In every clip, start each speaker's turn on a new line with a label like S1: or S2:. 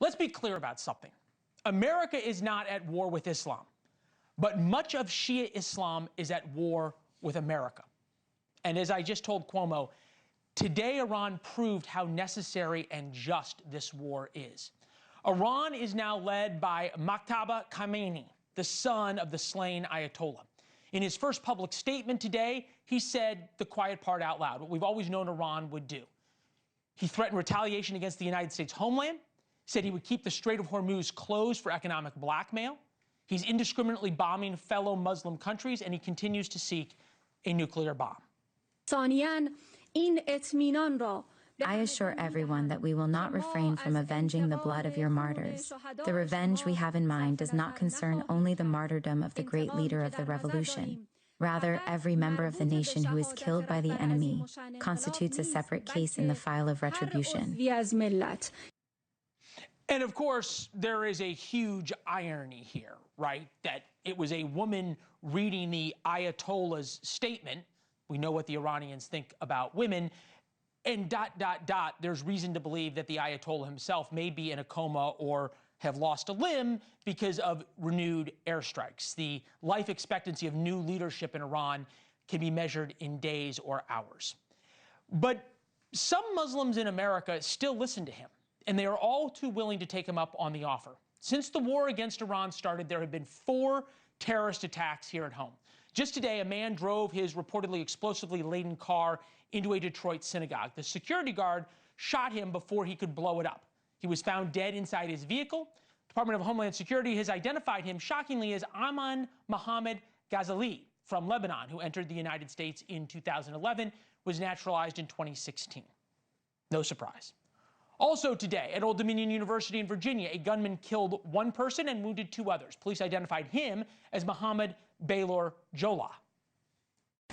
S1: Let's be clear about something. America is not at war with Islam, but much of Shia Islam is at war with America. And as I just told Cuomo, today Iran proved how necessary and just this war is. Iran is now led by Mojtaba Khamenei, the son of the slain Ayatollah. In his first public statement today, he said the quiet part out loud, what we've always known Iran would do. He threatened retaliation against the United States homeland, said he would keep the Strait of Hormuz closed for economic blackmail. He's indiscriminately bombing fellow Muslim countries, and he continues to seek a nuclear bomb.
S2: I assure everyone that we will not refrain from avenging the blood of your martyrs. The revenge we have in mind does not concern only the martyrdom of the great leader of the revolution. Rather, every member of the nation who is killed by the enemy constitutes a separate case in the file of retribution.
S1: And of course, there is a huge irony here, right? That it was a woman reading the Ayatollah's statement. We know what the Iranians think about women. And ... there's reason to believe that the Ayatollah himself may be in a coma or have lost a limb because of renewed airstrikes. The life expectancy of new leadership in Iran can be measured in days or hours. But some Muslims in America still listen to him, and they are all too willing to take him up on the offer. Since the war against Iran started, there have been 4 terrorist attacks here at home. Just today, a man drove his reportedly explosively laden car into a Detroit synagogue. The security guard shot him before he could blow it up. He was found dead inside his vehicle. Department of Homeland Security has identified him, shockingly, as Ayman Mohammed Ghazali from Lebanon, who entered the United States in 2011, was naturalized in 2016. No surprise. Also today, at Old Dominion University in Virginia, a gunman killed 1 person and wounded 2 others. Police identified him as Mohammed Baylor Jola.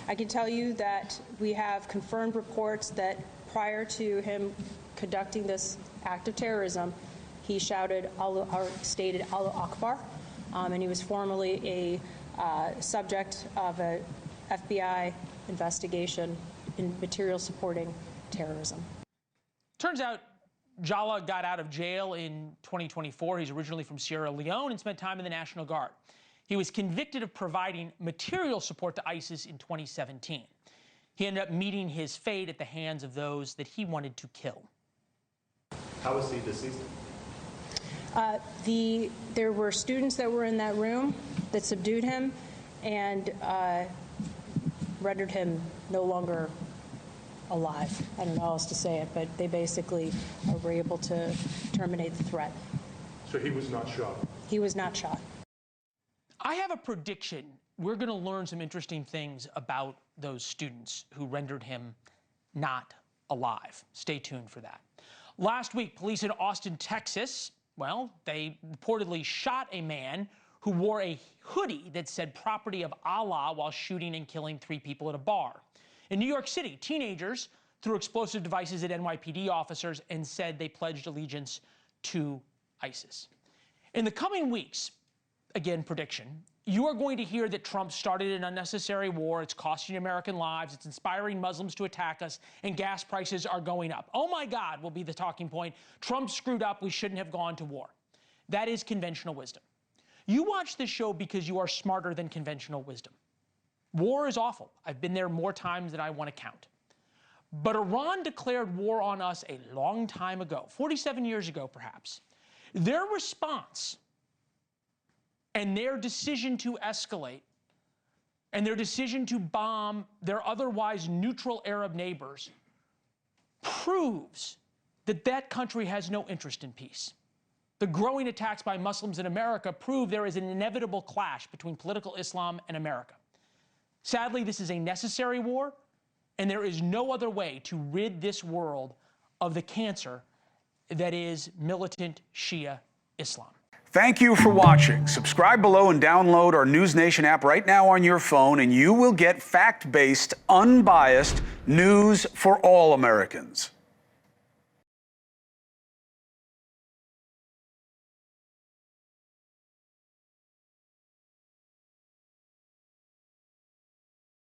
S3: I can tell you that we have confirmed reports that prior to him conducting this act of terrorism, he shouted or stated Allah Akbar, and he was formerly a subject of a FBI investigation in material supporting terrorism.
S1: Turns out Jala got out of jail in 2024. He's originally from Sierra Leone and spent time in the National Guard. He was convicted of providing material support to ISIS in 2017. He ended up meeting his fate at the hands of those that he wanted to kill.
S4: How was he deceased?
S3: There were students that were in that room that subdued him and rendered him no longer alive. I don't know how else to say it, but they basically were able to terminate the threat.
S4: So he was not shot?
S3: He was not shot.
S1: I have a prediction. We're going to learn some interesting things about those students who rendered him not alive. Stay tuned for that. Last week, police in Austin, Texas, well, they reportedly shot a man who wore a hoodie that said "Property of Allah" while shooting and killing 3 people at a bar. In New York City, teenagers threw explosive devices at NYPD officers and said they pledged allegiance to ISIS. In the coming weeks, again, prediction, you are going to hear that Trump started an unnecessary war. It's costing American lives. It's inspiring Muslims to attack us, and gas prices are going up. Oh my God, will be the talking point. Trump screwed up. We shouldn't have gone to war. That is conventional wisdom. You watch this show because you are smarter than conventional wisdom. War is awful. I've been there more times than I want to count. But Iran declared war on us a long time ago, 47 years ago perhaps. Their response and their decision to escalate and their decision to bomb their otherwise neutral Arab neighbors proves that that country has no interest in peace. The growing attacks by Muslims in America prove there is an inevitable clash between political Islam and America. Sadly, this is a necessary war, and there is no other way to rid this world of the cancer that is militant Shia Islam.
S5: Thank you for watching. Subscribe below and download our NewsNation app right now on your phone, and you will get fact-based, unbiased news for all Americans.